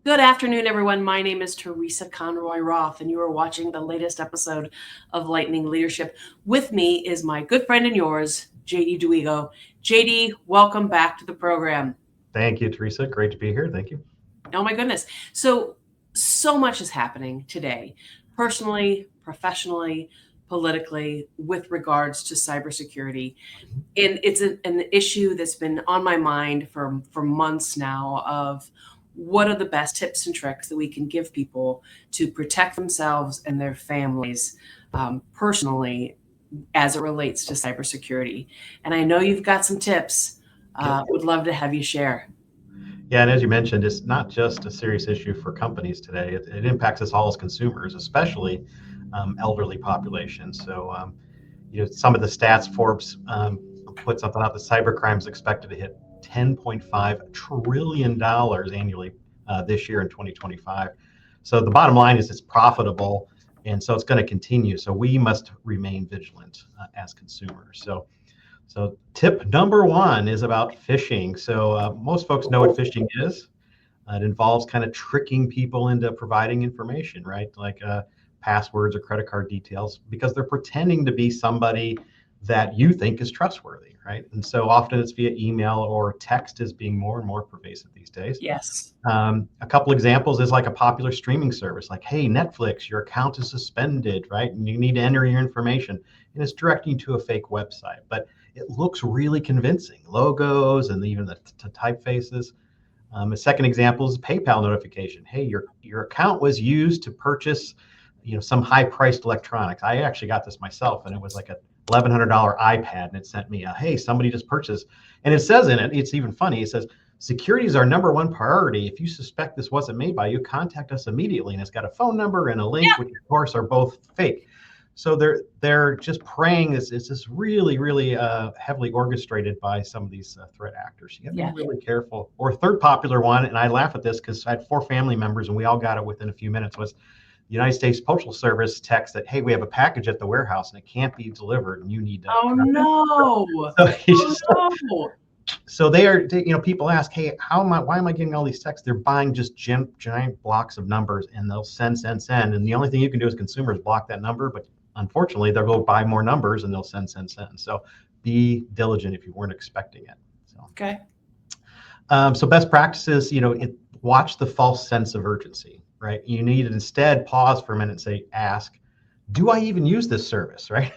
Good afternoon, everyone. My name is Teresa Conroy-Roth, and you are watching the latest episode of Lightning Leadership. With me is my good friend and yours, JD Duigou. JD, welcome back to the program. Thank you, Teresa. Great to be here. Thank you. Oh my goodness. So much is happening today, personally, professionally, politically, with regards to cybersecurity. And it's an issue that's been on my mind for months now of what are the best tips and tricks that we can give people to protect themselves and their families personally as it relates to cybersecurity. And I know you've got some tips. Would love to have you share. Yeah, and as you mentioned, it's not just a serious issue for companies today. It impacts us all as consumers, especially elderly populations. So, some of the stats, Forbes put something out, the cybercrime is expected to hit $10.5 trillion annually this year in 2025. So the bottom line is it's profitable, and so it's going to continue. So we must remain vigilant as consumers. So tip number one is about phishing. So most folks know what phishing is. It involves kind of tricking people into providing information, right? Like passwords or credit card details, because they're pretending to be somebody that you think is trustworthy, right? And so often it's via email or text is being more and more pervasive these days. Yes. A couple examples is like a popular streaming service, like, hey, Netflix, your account is suspended, right? And you need to enter your information. And it's directing you to a fake website, but it looks really convincing, logos and even the typefaces. A second example is a PayPal notification. Hey, your account was used to purchase, some high-priced electronics. I actually got this myself, and it was like a $1,100 iPad, and it sent me hey, somebody just purchased. And it says in it, it's even funny, it says, security is our number one priority. If you suspect this wasn't made by you, contact us immediately. And it's got a phone number and a link, which of course are both fake. So they're just preying. It's just really, really heavily orchestrated by some of these threat actors. You got to be really careful. Or third popular one, and I laugh at this because I had 4 family members and we all got it within a few minutes, was the United States Postal Service text that, hey, we have a package at the warehouse and it can't be delivered and you need to. Oh no! So they are, people ask, hey, why am I getting all these texts? They're buying just giant blocks of numbers and they'll send. And the only thing you can do as consumers block that number, but unfortunately they'll go buy more numbers and they'll send. So be diligent if you weren't expecting it. Okay. So best practices, watch the false sense of urgency, right? You need to instead pause for a minute and say, ask, do I even use this service, right?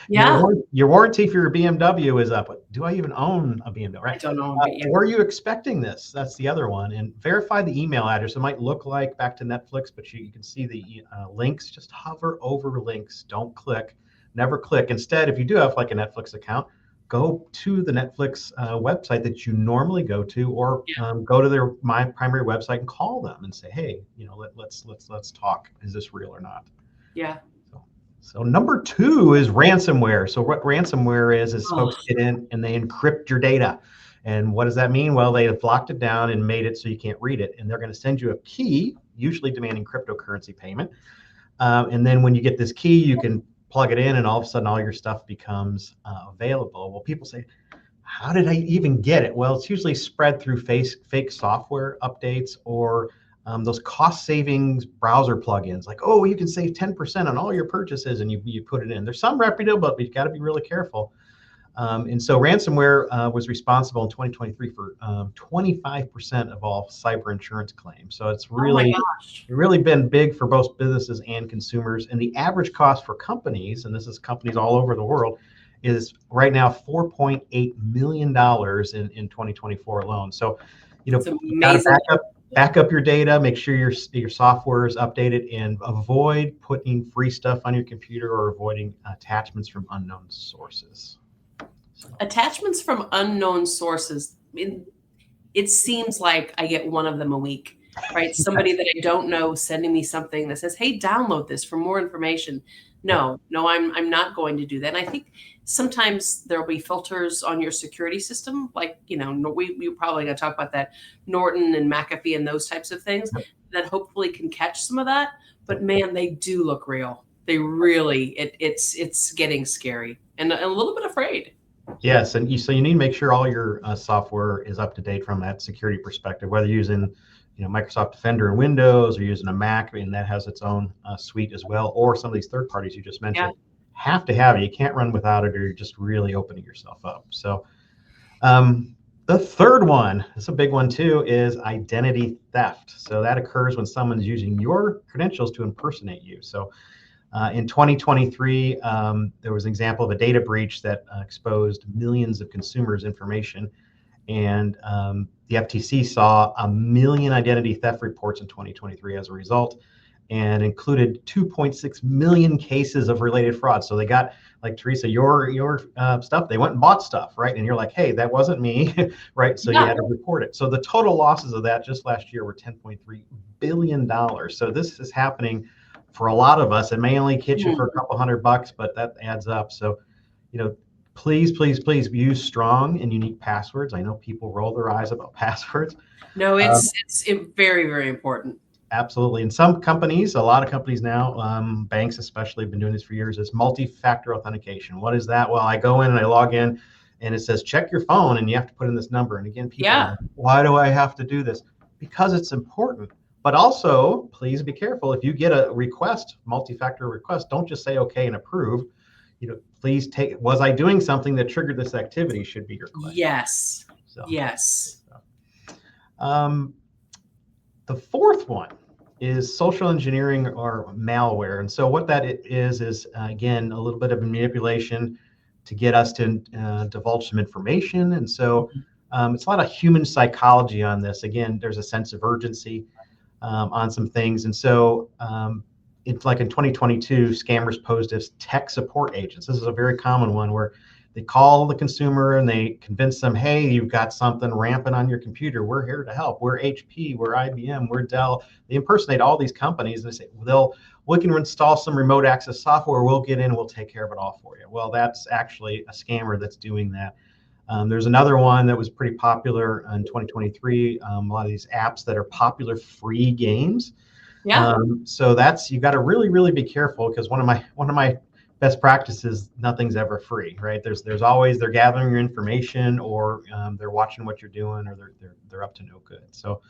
Yeah. Your warranty for your BMW is up. Do I even own a BMW, right? I don't own a BMW. Were you expecting this? That's the other one. And verify the email address. It might look like back to Netflix, but you can see the links. Just hover over links. Don't click. Never click. Instead, if you do have like a Netflix account, go to the Netflix website that you normally go to, or go to my primary website and call them and say, hey, let's talk. Is this real or not? Yeah. So number 2 is ransomware. So what ransomware is folks get in and they encrypt your data. And what does that mean? Well, they have locked it down and made it so you can't read it. And they're going to send you a key, usually demanding cryptocurrency payment. And then when you get this key, you can plug it in and all of a sudden all your stuff becomes available. Well, people say, how did I even get it? Well, it's usually spread through fake software updates or those cost savings browser plugins, like, oh, you can save 10% on all your purchases, and you put it in. There's some reputable, but you got to be really careful. And so ransomware was responsible in 2023 for 25% of all cyber insurance claims. So it's really been big for both businesses and consumers. And the average cost for companies, and this is companies all over the world, is right now $4.8 million in 2024 alone. So, you got to back up your data, make sure your software is updated, and avoid putting free stuff on your computer or avoiding attachments from unknown sources. Attachments from unknown sources. It seems like I get one of them a week, right? Somebody that I don't know sending me something that says, hey, download this for more information. No, I'm not going to do that. And I think sometimes there'll be filters on your security system, like, we're probably going to talk about that, Norton and McAfee and those types of things that hopefully can catch some of that. But man, they do look real. They really, it's getting scary and a little bit afraid. Yes, and so you need to make sure all your software is up to date from that security perspective, whether you're using Microsoft Defender in Windows, or using a Mac, and that has its own suite as well, or some of these third parties you just mentioned, have to have it. You can't run without it, or you're just really opening yourself up. So the third one, it's a big one too, is identity theft. So that occurs when someone's using your credentials to impersonate you. So in 2023, there was an example of a data breach that exposed millions of consumers' information. And the FTC saw 1 million identity theft reports in 2023 as a result, and included 2.6 million cases of related fraud. So they got, like Teresa, your stuff, they went and bought stuff, right? And you're like, hey, that wasn't me, right? So you had to report it. So the total losses of that just last year were $10.3 billion. So this is happening for a lot of us. It may only hit you for a couple $100, but that adds up. So, please use strong and unique passwords. I know people roll their eyes about passwords. No, it's very, very important. Absolutely. And some companies, a lot of companies now, banks especially, have been doing this for years, is multi-factor authentication. What is that? Well, I go in and I log in and it says, check your phone, and you have to put in this number. And again, people are like, why do I have to do this? Because it's important. But also, please be careful. If you get a request, multi-factor request, don't just say okay and approve. Please was I doing something that triggered this activity should be your question. Yes. Yes. The fourth one is social engineering or malware. And so what that is again, a little bit of manipulation to get us to divulge some information. And so it's a lot of human psychology on this. Again, there's a sense of urgency on some things. And so it's like in 2022, scammers posed as tech support agents. This is a very common one where they call the consumer and they convince them, hey, you've got something rampant on your computer. We're here to help. We're HP, we're IBM, we're Dell. They impersonate all these companies and they say, we can install some remote access software. We'll get in and we'll take care of it all for you. Well, that's actually a scammer that's doing that. There's another one that was pretty popular in 2023. A lot of these apps that are popular free games. Yeah. So you got to really, really be careful, because one of my best practices, nothing's ever free, right? There's always, they're gathering your information, or they're watching what you're doing, or they're up to no good. So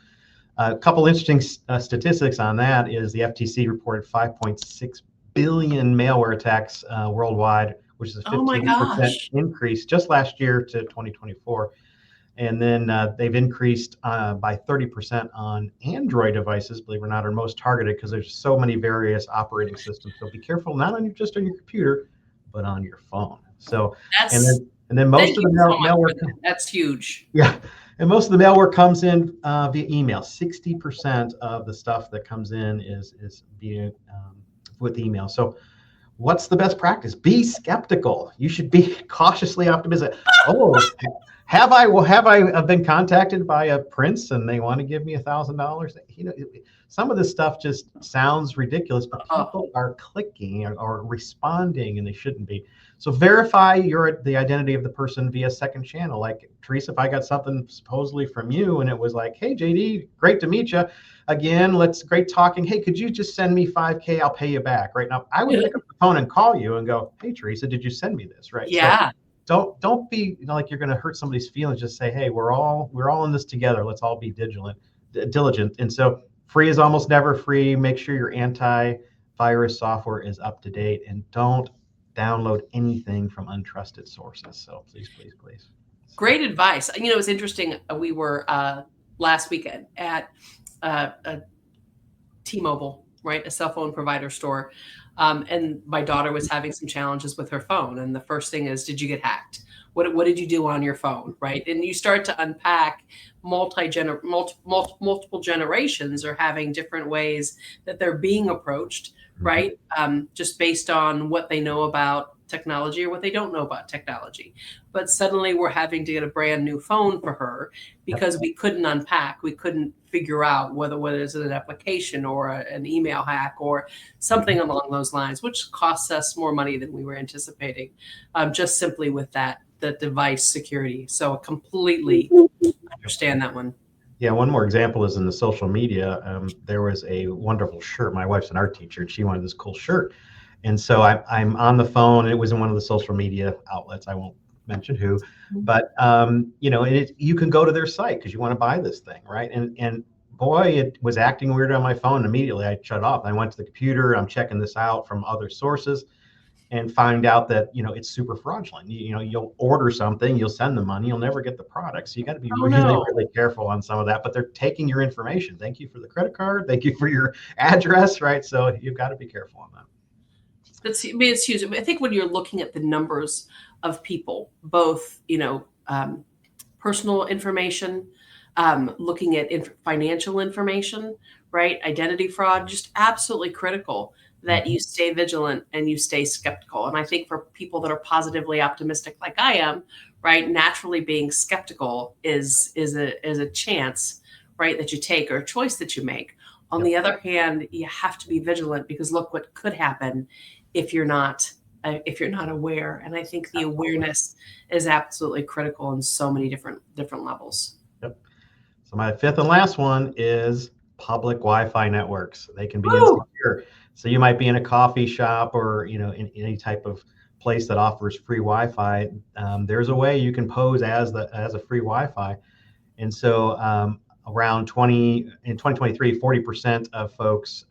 a couple interesting statistics on that is the FTC reported 5.6 billion malware attacks worldwide, which is a 15% increase just last year to 2024. And then they've increased by 30% on Android devices, believe it or not, are most targeted because there's so many various operating systems. So be careful, not just on your computer, but on your phone. So and then most of the malware. That's huge. Yeah, and most of the malware comes in via email. 60% of the stuff that comes in is via with email. So what's the best practice? Be skeptical. You should be cautiously optimistic. Have I been contacted by a prince and they want to give me $1,000? Some of this stuff just sounds ridiculous, but people are clicking or responding and they shouldn't be. So verify the identity of the person via second channel. Like Teresa, if I got something supposedly from you and it was like, hey JD, great to meet you. Again, great talking. Hey, could you just send me $5,000? I'll pay you back. Right now, I would pick up the phone and call you and go, hey Teresa, did you send me this? Right? Yeah. So don't be like you're going to hurt somebody's feelings. Just say, hey, we're all in this together. Let's all be diligent. And so free is almost never free. Make sure your antivirus software is up to date, and don't download anything from untrusted sources. So please. Great advice. It's interesting. We were last weekend at a T-Mobile, right? A cell phone provider store. And my daughter was having some challenges with her phone. And the first thing is, did you get hacked? What did you do on your phone, right? And you start to unpack multiple generations are having different ways that they're being approached, right? Just based on what they know about technology or what they don't know about technology. But suddenly we're having to get a brand new phone for her because we couldn't unpack. We couldn't figure out whether it's an application or an email hack or something along those lines, which costs us more money than we were anticipating, just simply with the device security. So I completely understand that one. Yeah, one more example is in the social media. There was a wonderful shirt. My wife's an art teacher, and she wanted this cool shirt. And so I'm on the phone, and it was in one of the social media outlets. I won't mention who, but you can go to their site because you want to buy this thing, right? And boy, it was acting weird on my phone. Immediately, I shut it off. I went to the computer. I'm checking this out from other sources, and find out that it's super fraudulent. You'll order something, you'll send the money, you'll never get the product. So you got to be really careful on some of that. But they're taking your information. Thank you for the credit card. Thank you for your address, right? So you've got to be careful on that. It's huge. I think when you're looking at the numbers of people, both personal information, looking at financial information, right? Identity fraud, just absolutely critical that you stay vigilant and you stay skeptical. And I think for people that are positively optimistic like I am, right, naturally being skeptical is a chance, right, that you take, or a choice that you make. On the other hand, you have to be vigilant, because look what could happen if you're not aware. And I think the awareness is absolutely critical in so many different levels. Yep. So my fifth and last one is public Wi-Fi networks. They can be insecure. So you might be in a coffee shop or in any type of place that offers free Wi-Fi. There's a way you can pose as a free Wi-Fi. And so in 2023, 40% of folks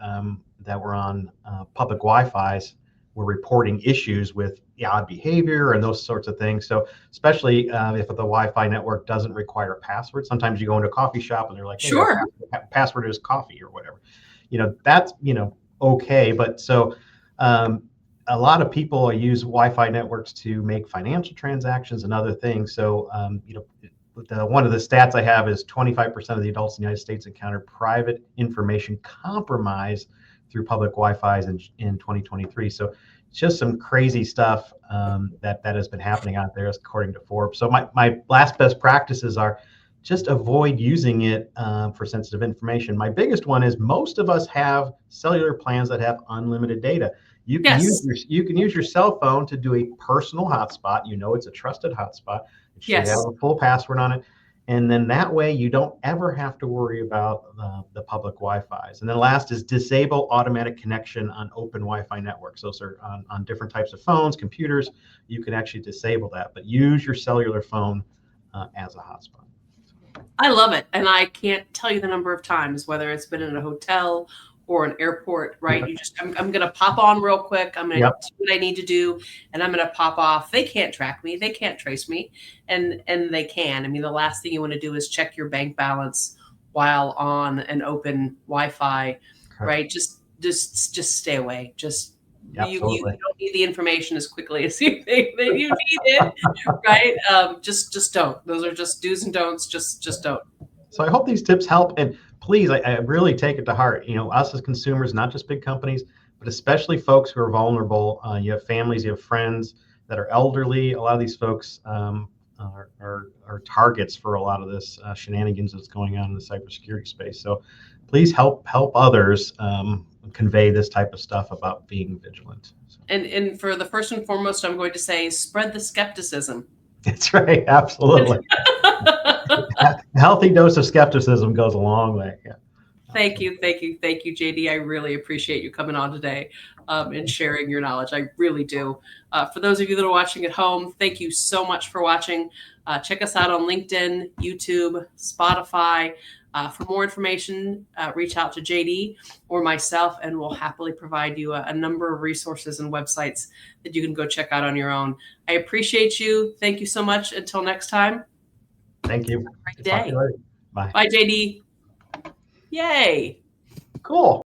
that were on public Wi-Fi's were reporting issues with odd behavior and those sorts of things. So especially if the Wi-Fi network doesn't require a password. Sometimes you go into a coffee shop and they're like, hey, sure, password is coffee or whatever. That's okay. But so a lot of people use Wi-Fi networks to make financial transactions and other things. So one of the stats I have is 25% of the adults in the United States encounter private information compromise through public Wi-Fi's in 2023. So it's just some crazy stuff that has been happening out there, according to Forbes. So my last best practices are just avoid using it for sensitive information. My biggest one is most of us have cellular plans that have unlimited data. You can use your cell phone to do a personal hotspot. It's a trusted hotspot. It should have a full password on it. And then that way you don't ever have to worry about the public Wi-Fi's. And then last is disable automatic connection on open Wi-Fi networks. Those are on different types of phones, computers. You can actually disable that, but use your cellular phone as a hotspot. I love it. And I can't tell you the number of times, whether it's been in a hotel or an airport, right? I'm going to pop on real quick. I'm going to do what I need to do, and I'm going to pop off. They can't track me. They can't trace me. And they can. I mean, the last thing you want to do is check your bank balance while on an open Wi-Fi, right? Just stay away. You don't need the information as quickly as you think that you need it, right? Just don't. Those are just do's and don'ts. Just don't. So I hope these tips help. And please, I really take it to heart. Us as consumers, not just big companies, but especially folks who are vulnerable. You have families, you have friends that are elderly. A lot of these folks are targets for a lot of this shenanigans that's going on in the cybersecurity space. So please help others convey this type of stuff about being vigilant. So. And for the first and foremost, I'm going to say, spread the skepticism. That's right. Absolutely. A healthy dose of skepticism goes a long way. Yeah. Thank you, JD. I really appreciate you coming on today and sharing your knowledge. I really do. For those of you that are watching at home, thank you so much for watching. Check us out on LinkedIn, YouTube, Spotify. For more information, reach out to JD or myself, and we'll happily provide you a number of resources and websites that you can go check out on your own. I appreciate you. Thank you so much. Until next time. Thank you. Have a great day. Bye. Bye, JD. Yay. Cool.